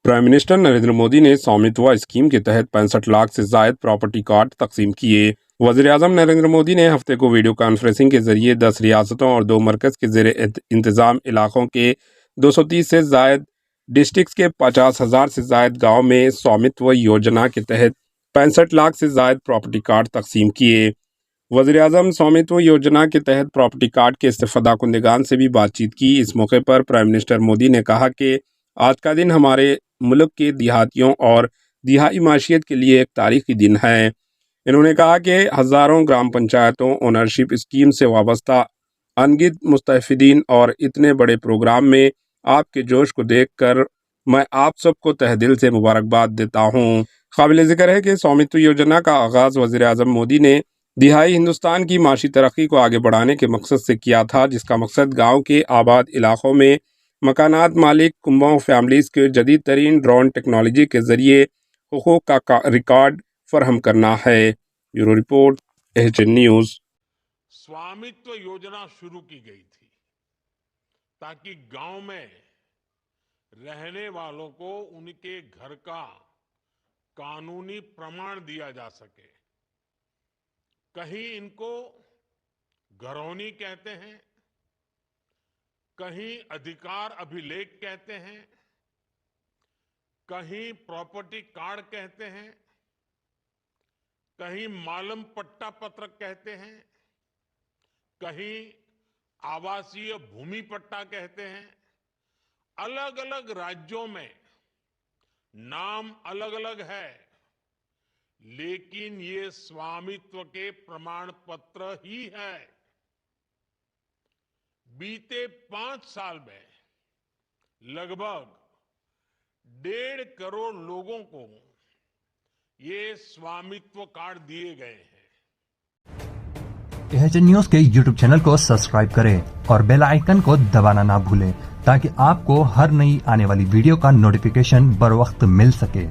Prime minister Narendra Modi ने स्वामित्व scheme के तहत 65 लाख से जायद प्रॉपर्टी कार्ड तकसीम किए। वज़ीर-ए-आज़म नरेंद्र मोदी ने हफ्ते को वीडियो कॉन्फ्रेंसिंग के जरिए 10 रियासतों और 2 मरकज़ के ज़ेर इंतज़ाम इलाकों के 230 से जायद डिस्ट्रिक्ट के 50,000 से जायद गाँव में स्वामित्व योजना के तहत 65 लाख से जायद प्रॉपर्टी कार्ड तकसीम किए। वज़ीर-ए-आज़म स्वामित्व योजना के तहत प्रॉपर्टी कार्ड के इस्तेफ़ादा कुंदगान से भी बातचीत की। इस मौके पर प्राइम मिनिस्टर मोदी ने कहा कि आज का दिन हमारे मुल्क के देहातियों और दिहाई माशियत के लिए एक तारीखी दिन है। इन्होंने कहा कि हज़ारों ग्राम पंचायतों ओनरशिप स्कीम से वाबस्ता अनगिनत मुस्तफ़ीदीन और इतने बड़े प्रोग्राम में आपके जोश को देखकर मैं आप सबको तहे दिल से मुबारकबाद देता हूँ। काबिल ज़िक्र है कि स्वामित्व योजना का आगाज़ वज़ीर-ए-आज़म मोदी ने दिहाई हिंदुस्तान की माशी तरक्की को आगे बढ़ाने के मकसद से किया था, जिसका मकसद गाँव के आबाद इलाकों में मकानात मालिक कुंबों फैमिलीज़ के जदीद तरीन ड्रोन टेक्नोलॉजी के ज़रिए हुकूक का रिकॉर्ड फराहम करना है। Bureau report, HN news. स्वामित्व योजना शुरू की गई थी ताकि गांव में रहने वालों को उनके घर का कानूनी प्रमाण दिया जा सके। कहीं इनको घरौनी कहते हैं, कहीं अधिकार अभिलेख कहते हैं, कहीं प्रॉपर्टी कार्ड कहते हैं, कहीं मालम पट्टा पत्रक कहते हैं, कहीं आवासीय भूमि पट्टा कहते हैं। अलग अलग राज्यों में नाम अलग अलग है, लेकिन ये स्वामित्व के प्रमाण पत्र ही है। बीते 5 साल में लगभग 1.5 करोड़ लोगों को ये स्वामित्व कार्ड दिए गए हैं। एचएन न्यूज के यूट्यूब चैनल को सब्सक्राइब करें और बेल आइकन को दबाना ना भूलें ताकि आपको हर नई आने वाली वीडियो का नोटिफिकेशन बर वक्त मिल सके।